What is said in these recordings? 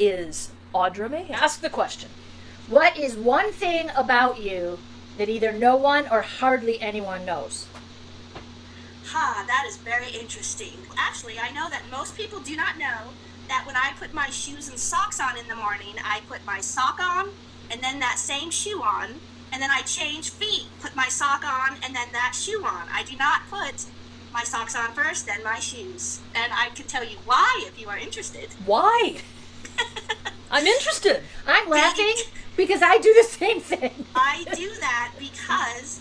is Audra Mayhan. Ask the question. What is one thing about you that either no one or hardly anyone knows? That is very interesting. Actually, I know that most people do not know that when I put my shoes and socks on in the morning, I put my sock on and then that same shoe on, and then I change feet, put my sock on and then that shoe on. I do not put my socks on first, then my shoes. And I can tell you why if you are interested. Why? I'm interested. I'm laughing because I do the same thing. I do that because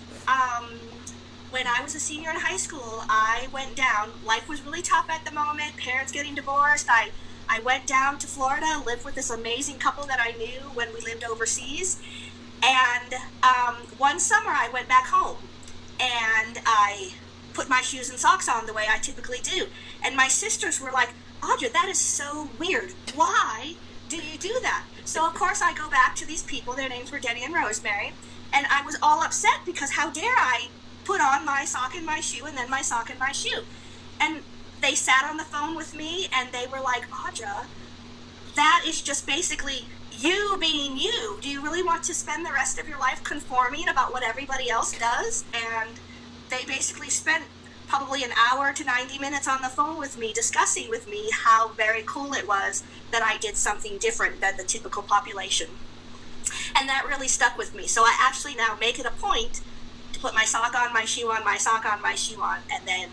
when I was a senior in high school, I went down. Life was really tough at the moment. Parents getting divorced. I went down to Florida, lived with this amazing couple that I knew when we lived overseas. And one summer I went back home and I put my shoes and socks on the way I typically do. And my sisters were like, Audra, that is so weird. Why do you do that? So of course I go back to these people. Their names were Denny and Rosemary. And I was all upset because how dare I put on my sock and my shoe and then my sock and my shoe. And they sat on the phone with me and they were like, Audra, that is just basically you being you. Do you really want to spend the rest of your life conforming about what everybody else does? And they basically spent probably an hour to 90 minutes on the phone with me discussing with me how very cool it was that I did something different than the typical population. And that really stuck with me. So I actually now make it a point to put my sock on, my shoe on, my sock on, my shoe on, and then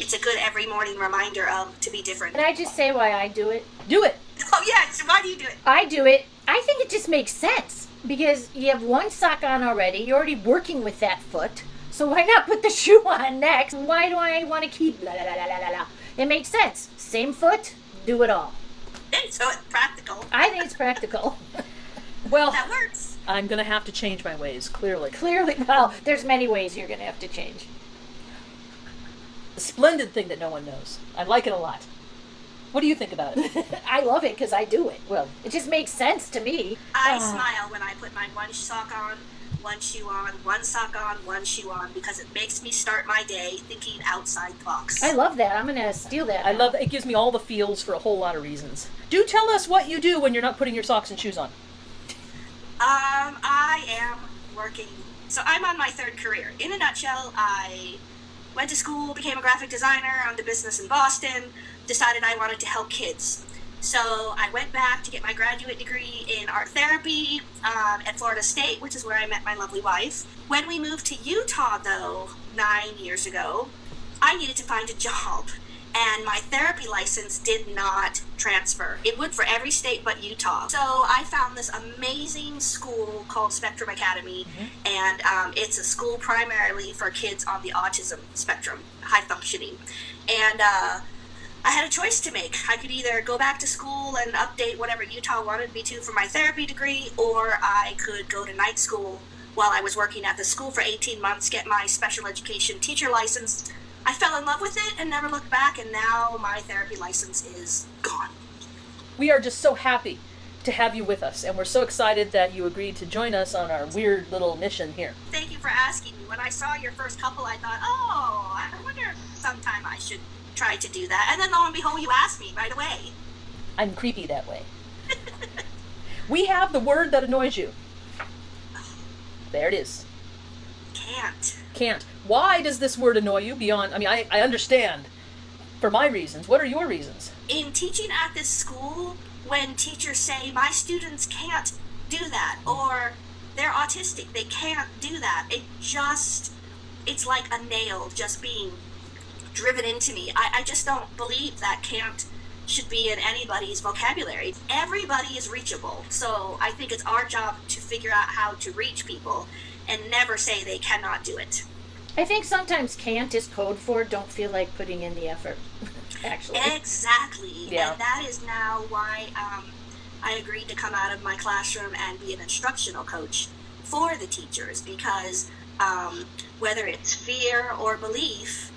it's a good every morning reminder of to be different. Can I just say why I do it? Do it. Oh yeah, so why do you do it? I do it. I think it just makes sense because you have one sock on already. You're already working with that foot. So why not put the shoe on next? Why do I want to keep la la la la la la? It makes sense. Same foot, do it all. So it's practical. I think it's practical. Well, That works. I'm going to have to change my ways, clearly. Clearly, well, there's many ways you're going to have to change. A splendid thing that no one knows. I like it a lot. What do you think about it? I love it because I do it. Well, it just makes sense to me. I smile when I put my one sock on, one shoe on, one sock on, one shoe on, because it makes me start my day thinking outside the box. I love that. I'm going to steal that. I love it. It gives me all the feels for a whole lot of reasons. Do tell us what you do when you're not putting your socks and shoes on. I am working. So I'm on my third career. In a nutshell, I went to school, became a graphic designer, owned a business in Boston, decided I wanted to help kids. So I went back to get my graduate degree in art therapy at Florida State, which is where I met my lovely wife. When we moved to Utah, though, 9 years ago, I needed to find a job. And my therapy license did not transfer. It would for every state but Utah. So I found this amazing school called Spectrum Academy, and it's a school primarily for kids on the autism spectrum, high functioning. And I had a choice to make. I could either go back to school and update whatever Utah wanted me to for my therapy degree, or I could go to night school while I was working at the school for 18 months, get my special education teacher license. I fell in love with it and never looked back, and now my therapy license is gone. We are just so happy to have you with us, and we're so excited that you agreed to join us on our weird little mission here. Thank you for asking me. When I saw your first couple, I thought, oh, I wonder if sometime I should try to do that. And then lo and behold, you asked me right away. I'm creepy that way. We have the word that annoys you. There it is. Can't. Why does this word annoy you beyond, I understand for my reasons. What are your reasons? In teaching at this school, when teachers say, my students can't do that, or they're autistic, they can't do that, it's like a nail just being driven into me. I just don't believe that can't should be in anybody's vocabulary. Everybody is reachable, so I think it's our job to figure out how to reach people and never say they cannot do it. I think sometimes can't is code for don't feel like putting in the effort, actually. Exactly. Yeah. And that is now why I agreed to come out of my classroom and be an instructional coach for the teachers, because whether it's fear or belief,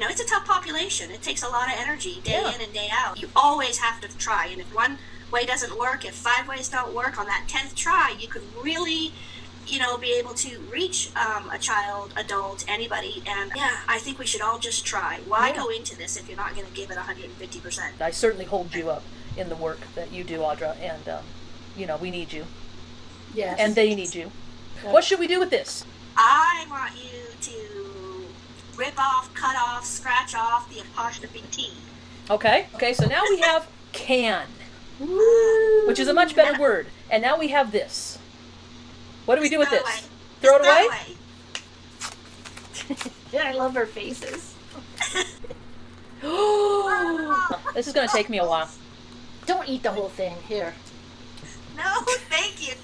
it's a tough population. It takes a lot of energy day in and day out. You always have to try, and if one way doesn't work, if 5 ways don't work, on that 10th try, you could really be able to reach a child, adult, anybody. And I think we should all just try. Why go into this if you're not going to give it 150%? I certainly hold you up. in the work that you do, Audra, and we need you. Yes. And they need you. What should we do with this? I want you to rip off, cut off, scratch off the apostrophe T. Okay, so now we have can, Woo. which is a much better word. And now we have this. What do we do with Throw this? away. Throw it Just away? Yeah, I love her faces. This is going to take me a while. Don't eat the whole thing. Here. No, thank you.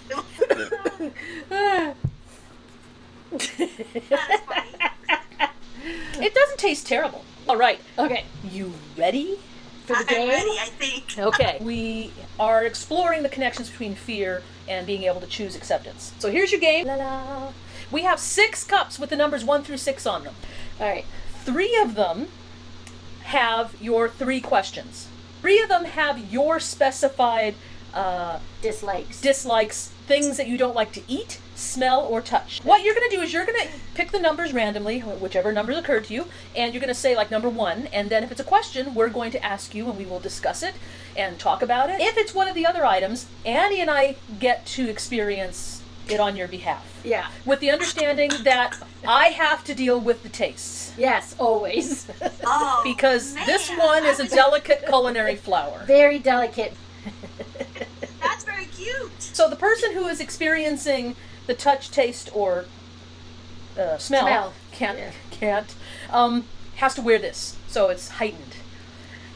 That is funny. It doesn't taste terrible. All right, Okay. you ready? For the I'm game? ready, I think. Okay, we are exploring the connections between fear and being able to choose acceptance. So here's your game. La la. We have 6 cups with the numbers 1 through 6 on them. All right. 3 of them have your 3 questions. 3 of them have your specified dislikes, things that you don't like to eat, smell, or touch. What you're going to do is you're going to pick the numbers randomly, whichever numbers occur to you, and you're going to say like number 1, and then if it's a question, we're going to ask you and we will discuss it and talk about it. If it's one of the other items, Annie and I get to experience it on your behalf. Yeah. With the understanding that I have to deal with the tastes. Yes, always. Oh, Because man, this one is a delicate culinary flower. Very delicate. That's very cute. So the person who is experiencing the touch, taste, or smell, can't has to wear this, so it's heightened.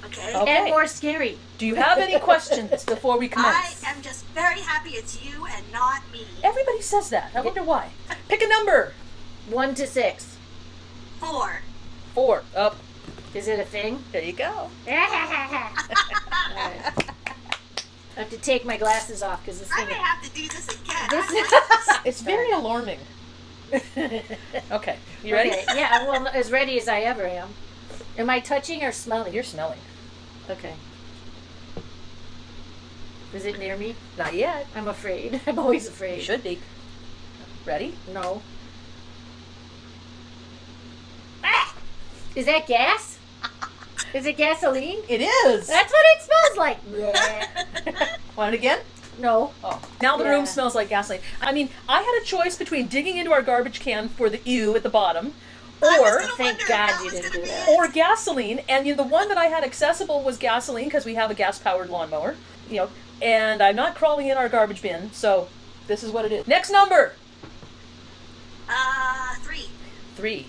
Okay. Okay. And more scary. Do you have any questions before we I commence? am just very happy it's you and not me. Everybody says that. I wonder why. Pick a number. 1 to 6. 4. 4. Up. Is it a thing? There you go. All right. I have to take my glasses off because this I thing. may have to do this again. This It's very alarming. Okay. You ready? Okay, yeah, well, as ready as I ever am. Am I touching or smelling? You're smelling. Okay. Is it near me? Not yet. I'm afraid. I'm always afraid. You should be. Ready? No. Ah! Is that gas? Is it gasoline? It is. That's what it smells like. Bleh. Want it again? No. Oh. Now the Yeah. room smells like gasoline. I mean, I had a choice between digging into our garbage can for the ew at the bottom, I was or gonna Thank wonder if God that you was didn't gonna do be that. it. or gasoline. And the one that I had accessible was gasoline because we have a gas-powered lawnmower. And I'm not crawling in our garbage bin, so this is what it is. Next number. 3. 3.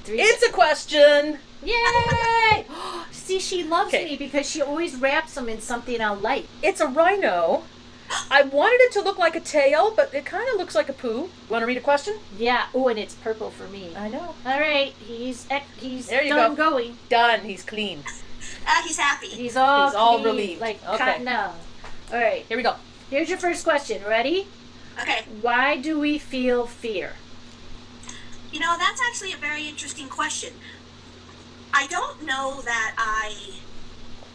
3. It's a question. Yay! See, she loves Okay. me because she always wraps them in something I'll like. It's a rhino. I wanted it to look like a tail, but it kind of looks like a poo. Want to read a question? Yeah. Oh, and it's purple for me. I know. All right. He's There you done go. going. Done. He's clean. He's happy. He's all clean, relieved. like Okay. cotton now. All right. Here we go. Here's your first question. Ready? Okay. Why do we feel fear? That's actually a very interesting question. I don't know that I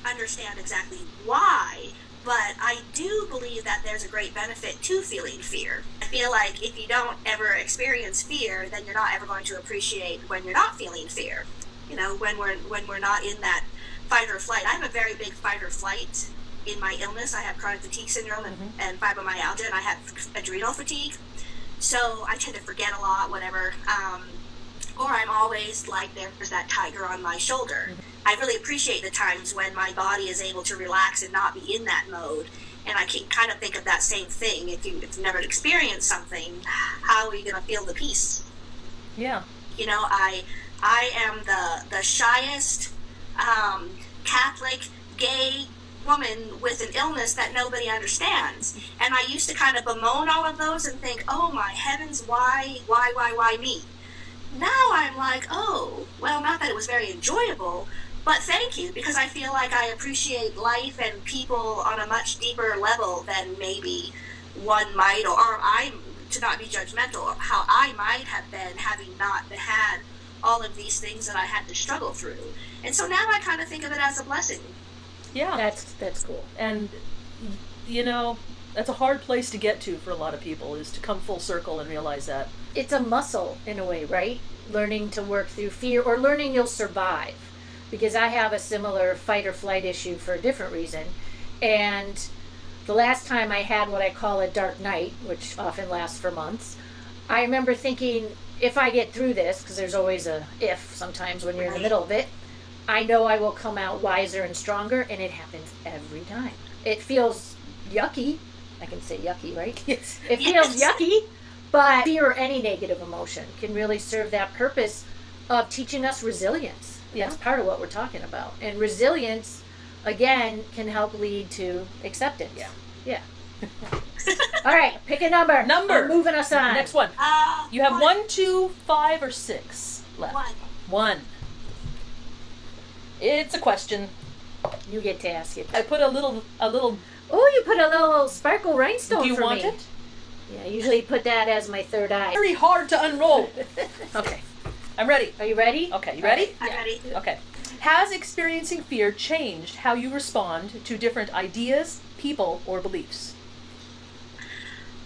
understand exactly why, but I do believe that there's a great benefit to feeling fear. I feel like if you don't ever experience fear, then you're not ever going to appreciate when you're not feeling fear. When we're not in that fight or flight. I have a very big fight or flight in my illness. I have chronic fatigue syndrome and fibromyalgia, and I have adrenal fatigue. So I tend to forget a lot, whatever. Or I'm always like there's that tiger on my shoulder. I really appreciate the times when my body is able to relax and not be in that mode. And I can kind of think of that same thing. If you've never experienced something, how are you going to feel the peace? Yeah. I am the shyest Catholic gay woman with an illness that nobody understands. And I used to kind of bemoan all of those and think, oh my heavens, why me? Now I'm like, oh, well, not that it was very enjoyable, but thank you, because I feel like I appreciate life and people on a much deeper level than maybe one might, or I'm, to not be judgmental, how I might have been having not had all of these things that I had to struggle through. And so now I kind of think of it as a blessing. Yeah. That's cool. And, that's a hard place to get to for a lot of people, is to come full circle and realize that. It's a muscle in a way, right? Learning to work through fear, or learning you'll survive. Because I have a similar fight or flight issue for a different reason. And the last time I had what I call a dark night, which often lasts for months, I remember thinking, if I get through this, because there's always a if sometimes when you're in the middle of it, I know I will come out wiser and stronger, and it happens every time. It feels yucky. I can say yucky, right? Yes. It feels yucky, but fear or any negative emotion can really serve that purpose of teaching us resilience. That's part of what we're talking about. And resilience, again, can help lead to acceptance. Yeah. All right, pick a number. I'm moving us on. Next one. You have 1, 2, 5, or 6 left. 1. It's a question. You get to ask it. I put a little. Oh, you put a little sparkle rhinestone for me. Do you want it? Yeah, I usually put that as my third eye. Very hard to unroll. Okay, I'm ready. Are you ready? Okay, you ready? I'm ready. Okay. Has experiencing fear changed how you respond to different ideas, people, or beliefs?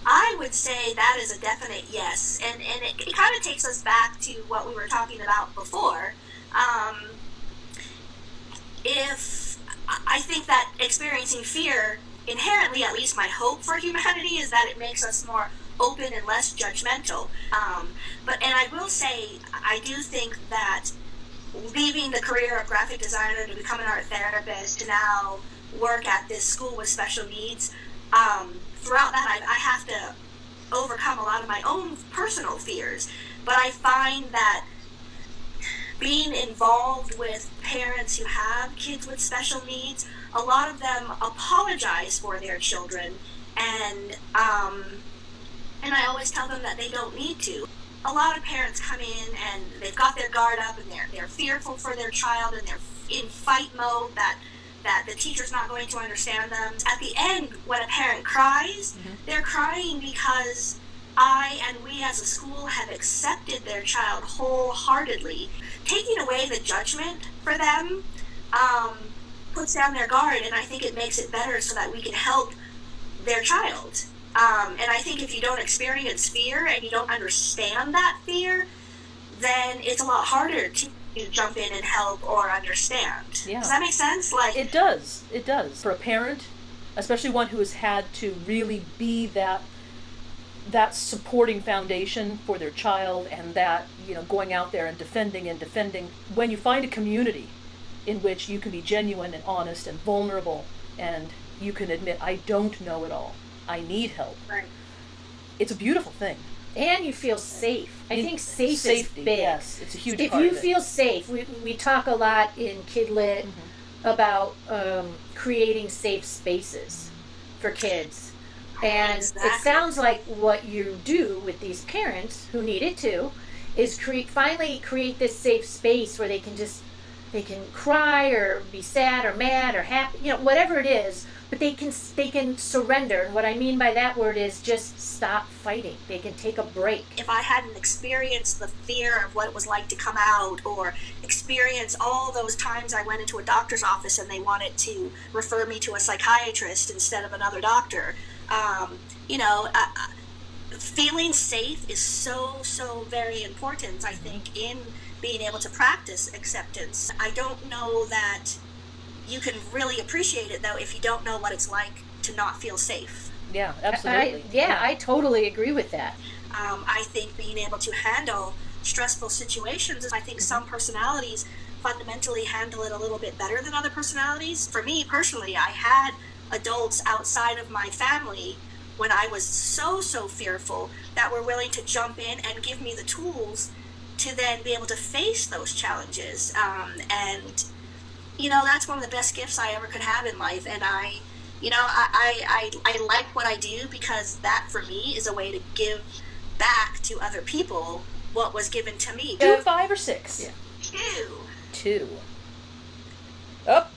I would say that is a definite yes, and it kind of takes us back to what we were talking about before. If I think that experiencing fear, inherently, at least my hope for humanity is that it makes us more open and less judgmental. And I will say, I do think that leaving the career of graphic designer to become an art therapist to now work at this school with special needs, throughout that I have to overcome a lot of my own personal fears. But I find that being involved with parents who have kids with special needs, a lot of them apologize for their children, and I always tell them that they don't need to. A lot of parents come in and they've got their guard up and they're fearful for their child and they're in fight mode that the teacher's not going to understand them. At the end, when a parent cries, they're crying because I and we as a school have accepted their child wholeheartedly. Taking away the judgment for them puts down their guard, and I think it makes it better so that we can help their child. And I think if you don't experience fear and you don't understand that fear, then it's a lot harder to jump in and help or understand. Yeah. Does that make sense? It does. It does. For a parent, especially one who has had to really be that supporting foundation for their child, and that, going out there and defending, when you find a community in which you can be genuine and honest and vulnerable, and you can admit, I don't know it all, I need help. Right. It's a beautiful thing. And you feel safe. I think safety is big. Yes, it's a huge if part you of it. feel safe, we talk a lot in Kid Lit about creating safe spaces for kids. And it sounds like what you do with these parents who need it too is finally create this safe space where they can cry or be sad or mad or happy, whatever it is, but they can surrender. And what I mean by that word is just stop fighting. They can take a break. If I hadn't experienced the fear of what it was like to come out, or experience all those times I went into a doctor's office and they wanted to refer me to a psychiatrist instead of another doctor, feeling safe is so very important, I think, in being able to practice acceptance. I don't know that you can really appreciate it, though, if you don't know what it's like to not feel safe. Yeah, absolutely. I totally agree with that. I think being able to handle stressful situations, I think some personalities fundamentally handle it a little bit better than other personalities. For me, personally, I had adults outside of my family when I was so fearful that were willing to jump in and give me the tools to then be able to face those challenges. And that's one of the best gifts I ever could have in life. And I like what I do because that for me is a way to give back to other people what was given to me. 2, 5, or 6? Yeah. 2. Oh,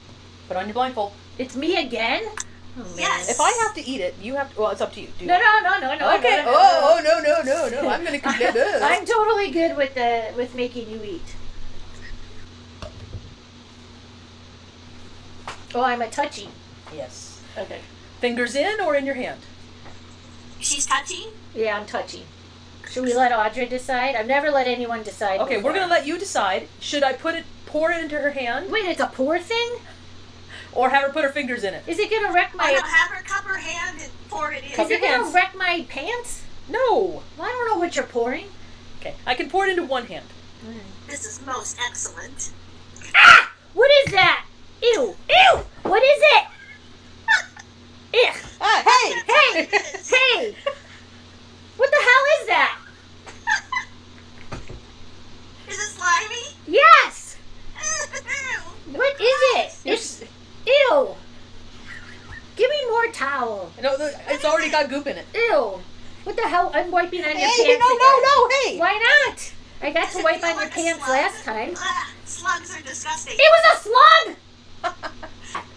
put on your blindfold. It's me again? Oh, man. Yes. If I have to eat it, you have to. Well, it's up to you. No. Okay. No. I'm going to complain. I'm totally good with making you eat. Oh, I'm a touchy. Yes. Okay. Fingers in or in your hand? She's touching? Yeah, I'm touchy. Should we let Audra decide? I've never let anyone decide. Okay, before. we're going to let you decide. Should I pour it into her hand? Wait, it's a pour thing? Or have her put her fingers in it. Is it gonna wreck my? Oh, no, have her cup her hand and pour it in. Cup Is it gonna wreck my pants? No. Well, I don't know what you're pouring. Okay, I can pour it into one hand. This is most excellent. Ah! What is that? Ew! Ew! What is it? Ugh! Hey! Hey! What the hell is that? Is it slimy? Yes! What is it? It's, Ew! Give me more towel. no, it's already got goop in it. Ew! What the hell? I'm wiping on your Hey, pants no, again. hey! Why not? I got Does to it wipe feel on your like a pants slug? last time. Slugs are disgusting. It was a slug!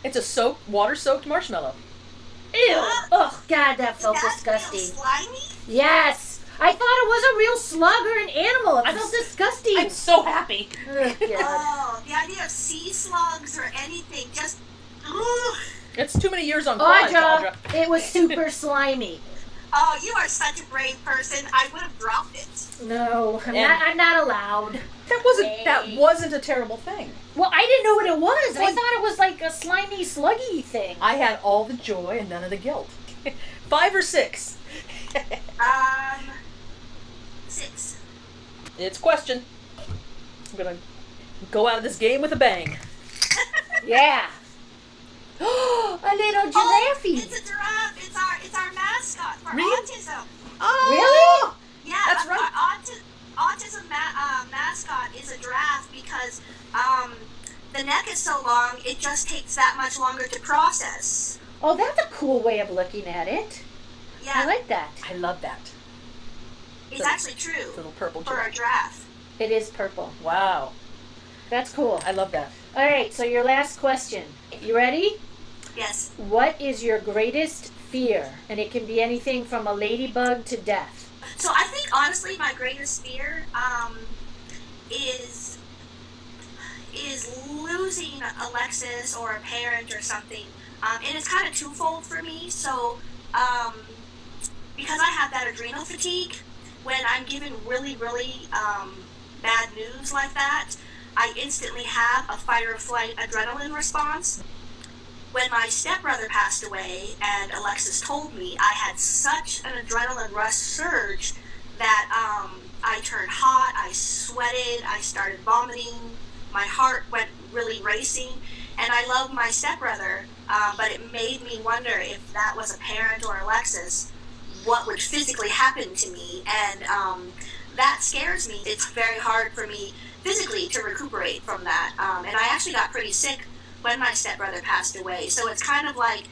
It's a water-soaked marshmallow. Ew! Oh, God, that felt Does that disgusting. feel slimy? Yes! I thought it was a real slug or an animal. It felt disgusting. I'm so happy. Ugh, God. Oh, the idea of sea slugs or anything just. Ugh. It's too many years on quads, Audra, Audra. it was super slimy. Oh, you are such a brave person. I would have dropped it. No, And- I'm not allowed. That wasn't a terrible thing. Well, I didn't know what it was. I What? thought it was like a slimy, sluggy thing. I had all the joy and none of the guilt. 5 or 6? 6. It's question. I'm gonna go out of this game with a bang. Yeah. A little giraffe. It's a giraffe. It's our mascot for Really? autism. Oh, Really? Yeah, That's right. Our autism mascot is a giraffe because the neck is so long, it just takes that much longer to process. Oh, that's a cool way of looking at it. Yeah, I like that. I love that. it's actually true Little purple for a giraffe. giraffe. It is purple. Wow. That's cool. I love that. All right, so your last question. You ready? Yes. What is your greatest fear? And it can be anything from a ladybug to death. So I think honestly, my greatest fear is losing Alexis or a parent or something, and it's kind of twofold for me. So because I have that adrenal fatigue, when I'm given really bad news like that, I instantly have a fight or flight adrenaline response. When my stepbrother passed away and Alexis told me, I had such an adrenaline rush surge that I turned hot, I sweated, I started vomiting, my heart went really racing, and I love my stepbrother, but it made me wonder if that was a parent or Alexis, what would physically happen to me, and that scares me. It's very hard for me physically to recuperate from that, and I actually got pretty sick when my stepbrother passed away, so it's kind of like,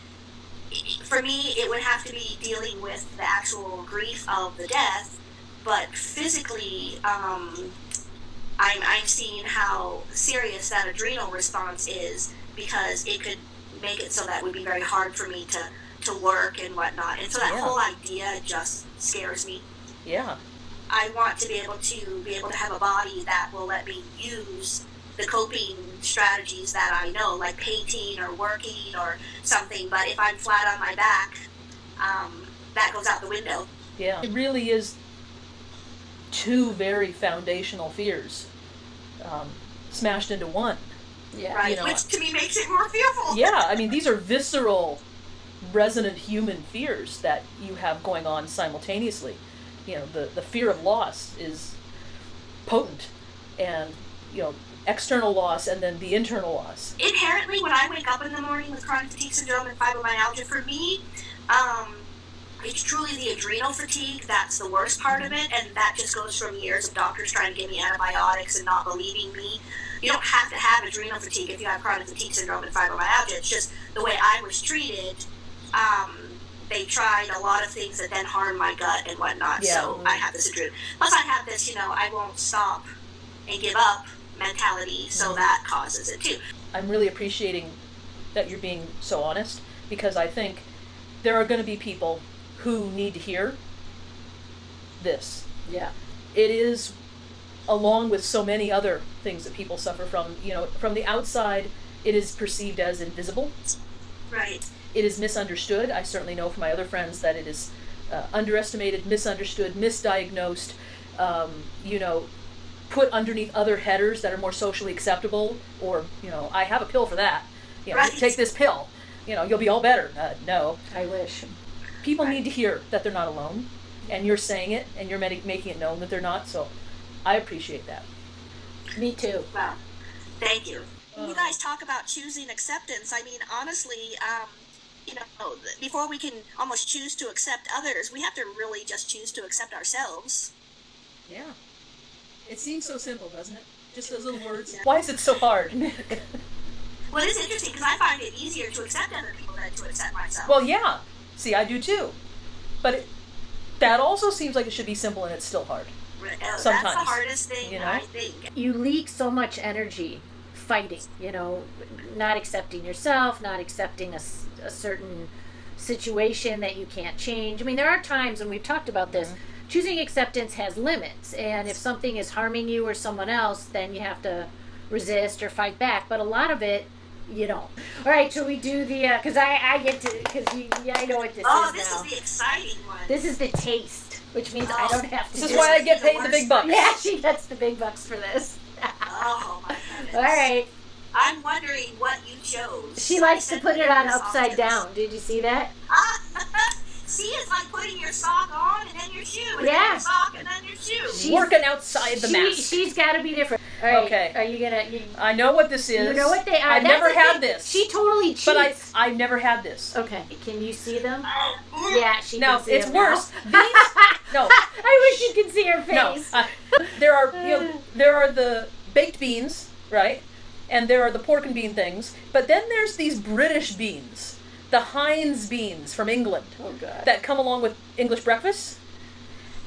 for me, it would have to be dealing with the actual grief of the death, but physically, I'm seeing how serious that adrenal response is, because it could make it so that it would be very hard for me to work and whatnot, and so that whole idea just scares me. Yeah. I want to be able to have a body that will let me use the coping strategies that I know, like painting or working or something, but if I'm flat on my back, that goes out the window. Yeah. It really is two very foundational fears smashed into one. Yeah. Right, You know, which to me makes it more fearful. Yeah, I mean, these are visceral, resonant human fears that you have going on simultaneously. You know, the fear of loss is potent, and, you know, external loss and then the internal loss. Inherently, when I wake up in the morning with chronic fatigue syndrome and fibromyalgia, for me, it's truly the adrenal fatigue that's the worst part of it, and that just goes from years of doctors trying to give me antibiotics and not believing me. You don't have to have adrenal fatigue if you have chronic fatigue syndrome and fibromyalgia. It's just the way I was treated. They tried a lot of things that then harmed my gut and whatnot, so I have this adrenal. Plus I have this, I won't stop and give up mentality, so that causes it too. I'm really appreciating that you're being so honest, because I think there are going to be people who need to hear this. Yeah. It is, along with so many other things that people suffer from, from the outside, it is perceived as invisible. Right. It is misunderstood. I certainly know from my other friends that it is underestimated, misunderstood, misdiagnosed, put underneath other headers that are more socially acceptable, or, I have a pill for that. Right. take this pill, you'll be all better. No. I wish. People need to hear that they're not alone, and you're saying it, and you're making it known that they're not, so I appreciate that. Me too. Well, thank you. When you guys talk about choosing acceptance, I mean, honestly, before we can almost choose to accept others, we have to really just choose to accept ourselves. Yeah. It seems so simple, doesn't it? Just those little words. Yeah. Why is it so hard? Well, it's interesting because I find it easier to accept other people than to accept myself. Well, yeah. See, I do too. But that also seems like it should be simple, and it's still hard. Sometimes. Sometimes. That's the hardest thing, I think. You leak so much energy fighting, not accepting yourself, not accepting a certain situation that you can't change. I mean, there are times, and we've talked about this, choosing acceptance has limits, and if something is harming you or someone else, then you have to resist or fight back, but a lot of it, you don't. All right, shall we do the, because I get to, because I know what this is now. Oh, this is the exciting one. This is the taste, which means I don't have to This do is why I it. get paid the big bucks. Yeah, she gets the big bucks for this. Oh, my goodness. All right. I'm wondering what you chose. She likes to put it on upside down. Did you see that? See, it's like putting your sock on and then your shoe, and Yeah. then your sock and then your shoe. She's working outside the mask. She's got to be different. All right. Okay. Are you gonna? I know what this is. You know what they are. I've That's never the had thing. this. She totally cheats. But I've never had this. Okay. Can you see them? Yeah, she Now, can see it's them worse. now. These, no. I wish you could see her No. face. There are the baked beans, right? And there are the pork and bean things. But then there's these British beans. The Heinz beans from England. Oh, God. That come along with English breakfast.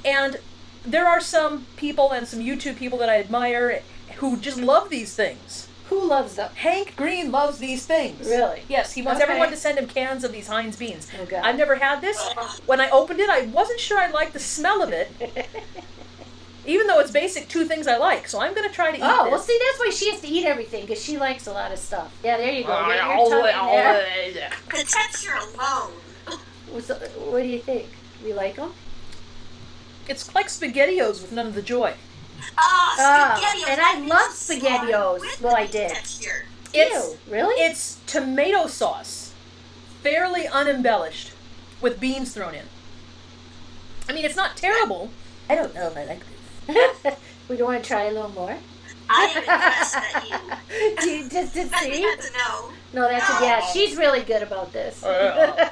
And there are some people and some YouTube people that I admire who just love these things. Who loves them? Hank Green loves these things. Really? Yes, he wants Okay. everyone to send him cans of these Heinz beans. Oh, God. I've never had this. When I opened it, I wasn't sure I liked the smell of it, even though it's basic two things I like. So I'm going to try to eat Oh, this. well, see, that's why she has to eat everything, because she likes a lot of stuff. Yeah, there you go. Get your tongue in there. The texture alone. What do you think? You like them? It's like SpaghettiOs with none of the joy. SpaghettiOs. And I love SpaghettiOs. With Well, I the did. Texture. It's Really? It's tomato sauce, fairly unembellished, with beans thrown in. I mean, it's not terrible. I don't know if I like this. We don't want to try a little more? I am impressed at you. Do you just to I see? had to know. No, that's yeah. She's really good about this. I'm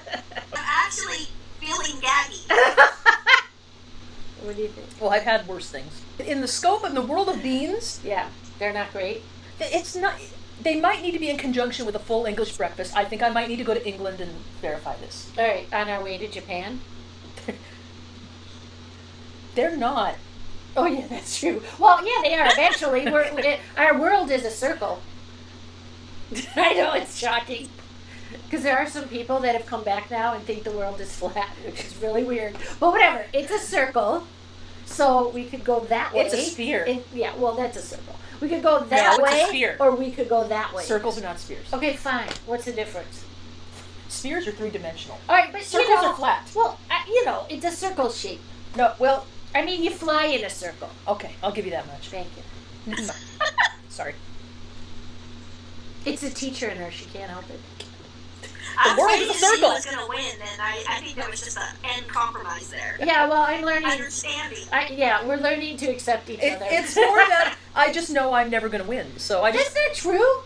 actually feeling gaggy. What do you think? Well, I've had worse things. In the scope of the world of beans, Yeah, they're not great. it's not. They might need to be in conjunction with a full English breakfast. I think I might need to go to England and verify this. All right, on our way to Japan. They're not. Oh yeah, that's true. Well, yeah, they are. Eventually, our world is a circle. I know it's shocking, because there are some people that have come back now and think the world is flat, which is really weird. But whatever, it's a circle, so we could go that way. It's a sphere. Yeah, well, that's a circle. We could go that No, it's way, a sphere. or we could go that way. Circles are not spheres. Okay, fine. What's the difference? Spheres are three-dimensional. All right, but Circles are flat. Well, it's a circle shape. No, well, I mean, you fly in a circle. okay, I'll give you that much. Thank you. Sorry. It's a teacher in her. She can't help it. I was world waiting is a to see circle. who was going to win, and I think there was just an end compromise there. Yeah, well, I'm learning. Understanding. We're learning to accept each other. It's more that I just know I'm never going to win, so I just. That's not true.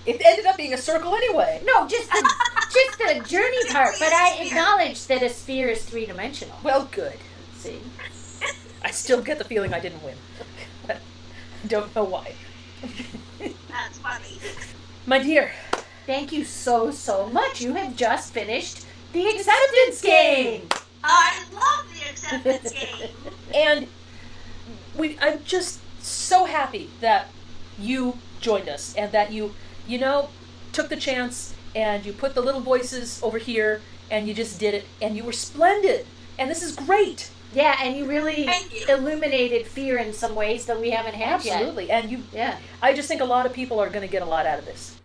It ended up being a circle anyway. No, just the journey part. But I acknowledge that a sphere is three-dimensional. Well, good. See? I still get the feeling I didn't win. Don't know why. That's funny. My dear, Thank you so much. You have just finished the acceptance game. I love the acceptance game. and I'm just so happy that you joined us and that you took the chance and you put the little voices over here and you just did it and you were splendid. And this is great. Yeah, and you really Thank you. illuminated fear in some ways that we haven't had yet. Absolutely. And Yeah. I just think a lot of people are going to get a lot out of this.